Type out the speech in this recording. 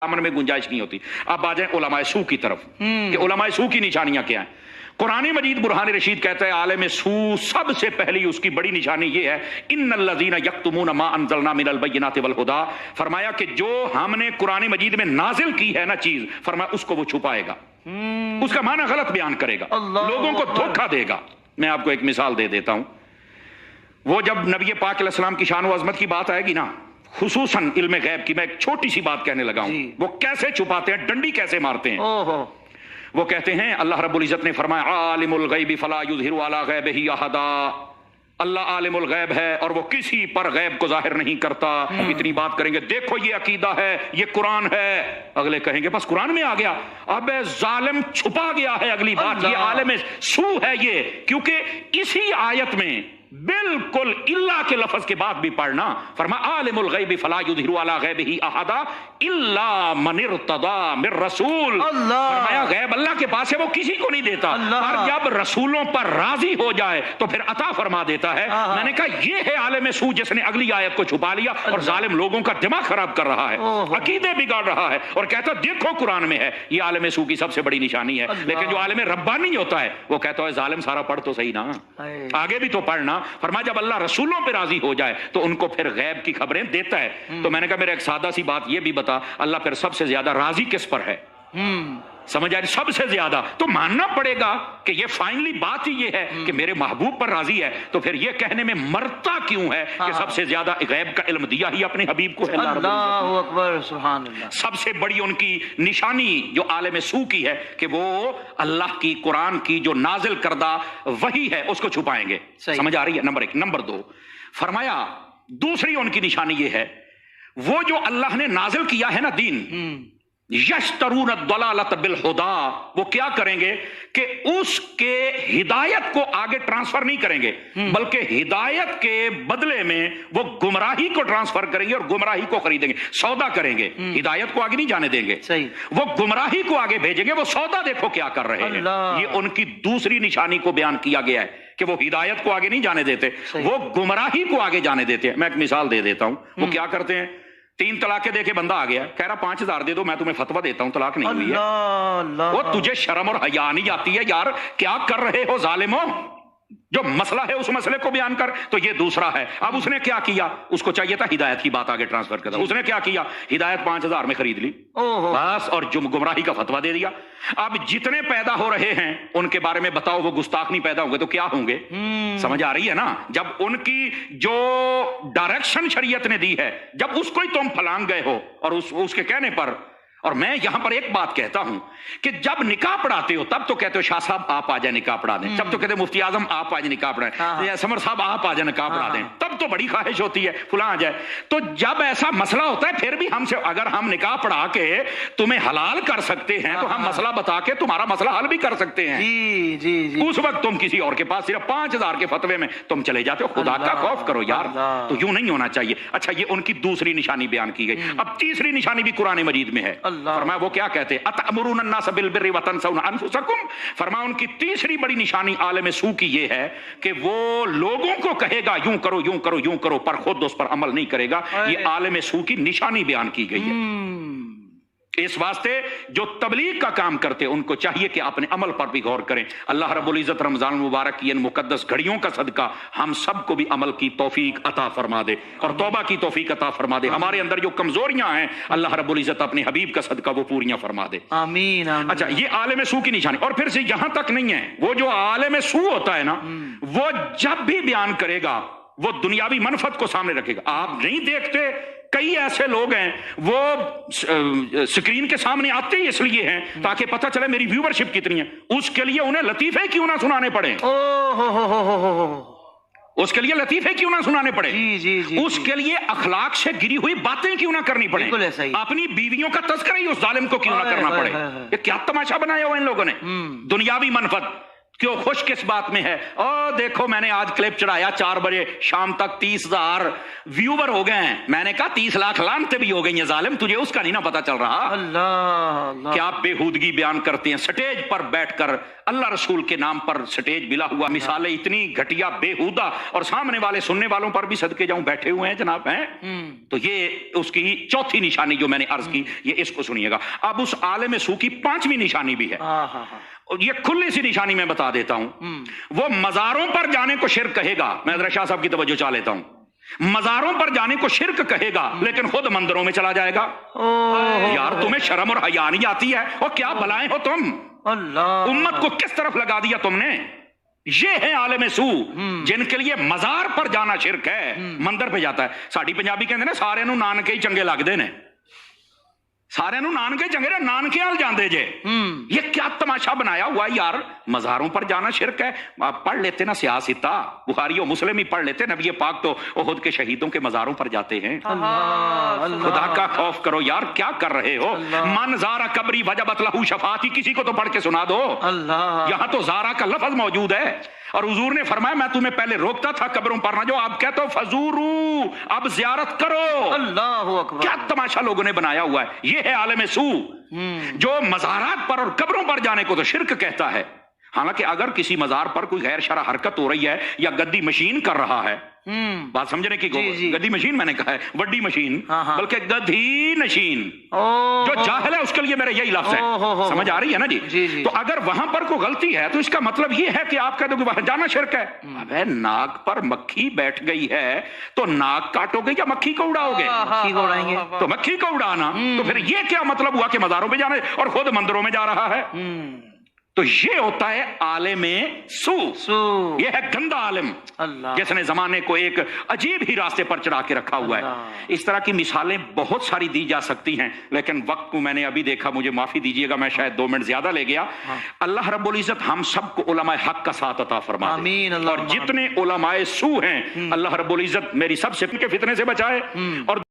अमन में गुंजाइश नहीं होती। अब आ जाए उलमाए सू की तरफ कि उलमाए सू की निशानियां क्या हैं। कुरान मजीद बुरहान रशीद कहता है आलम सू सबसे पहली उसकी बड़ी निशानी ये है इन्नल्लज़ीना यक्तुमूना मा अंज़लना मिनल बय्यिनाति वल हुदा, फरमाया कि जो हमने कुरान मजीद में नाजिल की है ना चीज, फरमाया उसको वो छुपाएगा, उसका माना गलत बयान करेगा, लोगों को धोखा देगा। मैं आपको एक मिसाल दे देता हूं। वो जब नबी पाक अलैहि सलाम की शान व अज़मत की बात आएगी ना, खुसूसन इल्म गैब की, मैं एक छोटी सी बात कहने लगा हूं, वो कैसे छुपाते हैं, डंडी कैसे मारते हैं। वो कहते हैं अल्लाह रब्बुल इज्जत ने फरमाया आलिमुल गैबि फला युज़हिरु अला गैबिही अहदा, अल्लाह आलिमुल गैब है और वो किसी पर गैब को जाहिर नहीं करता। इतनी बात करेंगे, देखो ये अकीदा है, ये कुरान है, अगले कहेंगे बस कुरान में आ गया, अब जालिम छुपा गया है। अगली बात ये आलिम सू है ये, क्योंकि इसी आयत में बिल्कुल इल्ला के लफ्ज के बाद भी पढ़ना, फरमा आलिमुल गैबि फला युज़हिरु अला गैबिही अहदा इल्ला मन इर्तदा मिर रसूल, फरमाया गैब अल्लाह के पास है, वो किसी को नहीं देता, और जब रसूलों पर राजी हो जाए तो फिर अता फरमा देता है। मैंने कहा ये है आलिम सू जिसने अगली आयत को छुपा लिया और जालिम लोगों का दिमाग खराब कर रहा है, अकीदे बिगाड़ रहा है और कहता देखो कुरान में है। ये आलिम सू की सबसे बड़ी निशानी है। लेकिन जो आलिम रब्बानी होता है वो कहता है जालिम सारा पढ़ तो सही ना, आगे भी तो पढ़ना। फरमाया जब अल्लाह रसूलों पे राजी हो जाए तो उनको फिर गैब की खबरें देता है। तो मैंने कहा मेरा एक सादा सी बात ये भी बता, अल्लाह फिर सबसे ज्यादा राजी किस पर है? समझ आ रही? सबसे ज्यादा तो मानना पड़ेगा कि ये फाइनली बात ही ये है कि मेरे महबूब पर राजी है, तो फिर ये कहने में मरता क्यों है कि सबसे ज्यादा गैब का इल्म दिया ही अपने हबीब को है। अल्लाहु अकबर, सुभान अल्लाह। सबसे बड़ी उनकी निशानी जो आलिम सू की है कि वो अल्लाह की कुरान की जो नाजिल करदा वही है उसको छुपाएंगे। समझ आ रही है? नंबर एक। नंबर दो, फरमाया दूसरी उनकी निशानी ये है वो जो अल्लाह ने नाजिल किया है ना दीन, यश्तरून दलालत बिल हुदा, वो क्या करेंगे कि उसके हिदायत को आगे ट्रांसफर नहीं करेंगे, बल्कि हिदायत के बदले में वो गुमराही को ट्रांसफर करेंगे और गुमराही को खरीदेंगे, सौदा करेंगे। हिदायत को आगे नहीं जाने देंगे, सही, वो गुमराही को आगे भेजेंगे, वो सौदा देखो क्या कर रहे हैं। ये उनकी दूसरी निशानी को बयान किया गया है कि वो हिदायत को आगे नहीं जाने देते, वो गुमराही को आगे जाने देते हैं। मैं एक मिसाल दे देता हूं, वो क्या करते हैं, 3 तलाकें देके बंदा आ गया, कह रहा 5,000 दे दो, मैं तुम्हें फतवा देता हूं तलाक नहीं हुई है। वो तुझे शर्म और हया नहीं आती है यार, क्या कर रहे हो जालिमो? जो मसला है उस मसले को बयान कर। तो ये दूसरा है। अब उसने क्या किया, उसको चाहिए था हिदायत की बात आगे ट्रांसफर करना, उसने क्या किया, हिदायत 5,000 में खरीद ली बस, और गुमराही का फतवा दे दिया। अब जितने पैदा हो रहे हैं उनके बारे में बताओ, वो गुस्ताख नहीं पैदा होंगे तो क्या होंगे? समझ आ रही है ना? जब उनकी जो डायरेक्शन शरीयत ने दी है, जब उसको ही तुम फलांग गए हो और उसके कहने पर। और मैं यहां पर एक बात कहता हूं कि जब निकाह पढ़ाते हो तब तो कहते हो शाह साहब आप आ जाए निकाह पढ़ा दें, तब तो कहते हो मुफ्ती आजम आप आ जाए निकाह पढ़ाएं, या समर साहब आप आ जाए निकाह पढ़ा दें, तब तो बड़ी ख्वाहिश होती है फुला आ जाए। तो जब ऐसा मसला होता है फिर भी हमसे, अगर हम निकाह पढ़ा के तुम्हें हलाल कर सकते हैं तो हम मसला बता के तुम्हारा मसला हल भी कर सकते हैं। जी जी जी। उस वक्त तुम किसी और के पास सिर्फ 5,000 के फतवे में तुम चले जाते हो। खुदा का खौफ करो यार, तो यूं नहीं होना चाहिए। अच्छा, ये उनकी दूसरी निशानी बयान की गई। अब तीसरी निशानी भी कुरान मजीद में है। फरमाया वो क्या कहते हैं, अतअमुरून अन्नास बिल बिर्रि व तनसौना अनफुसकुम। फरमाया उनकी तीसरी बड़ी निशानी आलिम सू की ये है कि वो लोगों को कहेगा यूं करो यूं करो यूं करो, पर खुद उस पर अमल नहीं करेगा। ये आलिम सू की निशानी बयान की गई है। इस वास्ते जो तबलीग का काम करते हैं उनको चाहिए कि अपने अमल पर भी गौर करें। अल्लाह रब्बुल इज्जत रमजान मुबारक की इन मुकद्दस घड़ियों का सदका हम सबको भी अमल की तौफीक अता फरमा दे और तौबा की तौफीक अता फरमा दे। हमारे अंदर जो कमजोरियां हैं अल्लाह रब्बुल इज्जत अपने हबीब का सदका वो पूरियां फरमा दे। आमीन, आमीन। अच्छा, ये आलिम सू की निशानी। और फिर से यहां तक नहीं है, वो जो आलिम सू होता है ना, वो जब भी बयान करेगा वो दुनियावी मनफत को सामने रखेगा। आप नहीं देखते कई ऐसे लोग हैं वो स्क्रीन के सामने आते ही इसलिए हैं ताकि पता चले मेरी व्यूवरशिप कितनी है, उसके लिए उन्हें लतीफे क्यों ना सुनाने पड़े, उसके लिए लतीफे क्यों ना सुनाने पड़े, जी, जी, जी, उसके लिए अखलाक से गिरी हुई बातें क्यों ना करनी पड़े, अपनी बीवियों का तस्करा ही उस जालिम को क्यों ना करना पड़े। ये क्या तमाशा बनाया हुआ इन लोगों ने, दुनियावी मनफत। क्यों खुश किस बात में है? ओ देखो मैंने आज क्लिप चढ़ाया 4 बजे शाम तक 30,000 व्यूवर हो गए हैं। मैंने कहा 30 लाख लानते भी हो गई हैं जालिम, तुझे उसका नहीं ना पता चल रहा। अल्लाह अल्लाह। क्या बेहूदगी बयान करते हैं स्टेज पर बैठकर, अल्लाह रसूल के नाम पर स्टेज मिला हुआ, मिसालें इतनी घटिया बेहूदा, और सामने वाले सुनने वालों पर भी सदके जाऊं बैठे हुए हैं जनाब हैं। तो ये उसकी चौथी निशानी जो मैंने अर्ज की, ये इसको सुनिएगा। अब उस आलिम सू की 5वीं निशानी भी है, और ये खुली सी निशानी मैं बता देता हूं। वो मजारों पर जाने को शिर्क कहेगा, मैं जरा शाह साहब की तवज्जो चाह लेता हूं। मजारों पर जाने को शिर्क कहेगा लेकिन खुद मंदिरों में चला जाएगा। यार तुम्हें शर्म और हया नहीं आती है? और क्या भलाएं हो तुम? अल्लाह, उम्मत को किस तरफ लगा दिया तुमने। ये है आलिम सू जिनके लिए मजार पर जाना शिर्क है, मंदिर पे जाता है। साड़ी पंजाबी कहते ने सारे नू नानके ही चंगे लगते ने, सारे नू नानके चंगे ने, नानके हाल जाते जे। ये क्या तमाशा बनाया हुआ यार। मजारों पर जाना शिर्क है। आप पढ़ लेते ना सियासिता, बुखारी और मुस्लिम ही पढ़ लेते। नबी पाक तो उहुद के शहीदों के मजारों पर जाते हैं। खुदा का खौफ करो यार, क्या कर रहे हो? मन जारा कबरी वजबत लहू शफाती, किसी को तो पढ़ के सुना दो। यहां तो जारा का लफ्ज मौजूद है, और हुजूर ने फरमाया मैं तुम्हें पहले रोकता था कब्रों पर ना जो, आप कहते हो फजूरू, अब जियारत करो। अल्लाहु अकबर। क्या तमाशा लोगों ने बनाया हुआ है। ये है आलिम सू जो मजारात पर और कब्रों पर जाने को तो शिर्क कहता है। हालांकि अगर किसी मजार पर कोई गैर शरअ हरकत हो रही है या गद्दी मशीन कर रहा है, बात समझने की, गद्दी मशीन मैंने कहा है, वड्डी मशीन, बल्कि गधी नशीन, जो जाहिल है उसके लिए मेरा यही लफ्ज है। समझ आ रही है ना जी? तो अगर वहां पर कोई गलती है तो इसका मतलब ये है कि आप कह दो कि वहां जाना शिर्क है। अबे नाक पर मक्खी बैठ गई है तो नाक काटोगे या मक्खी को उड़ाओगे? मक्खी को उड़ाएंगे। तो मक्खी को उड़ाना, तो फिर ये क्या मतलब हुआ कि मजारों पे जाना और खुद मंदिरों में जा रहा है? तो ये होता है आलिम सू। ये है गंदा आलिम जिसने जमाने को एक अजीब ही रास्ते पर चढ़ा के रखा हुआ है। इस तरह की मिसालें बहुत सारी दी जा सकती हैं, लेकिन वक्त को मैंने अभी देखा, मुझे माफी दीजिएगा, मैं शायद 2 मिनट ज्यादा ले गया। अल्लाह रब्बुल इज्जत हम सबको उलमाए हक का साथ अता फरमा दे, और जितने उलमाए सू हैं अल्लाह रब्बुल इज्जत मेरी सबसे के फितने से बचाए, और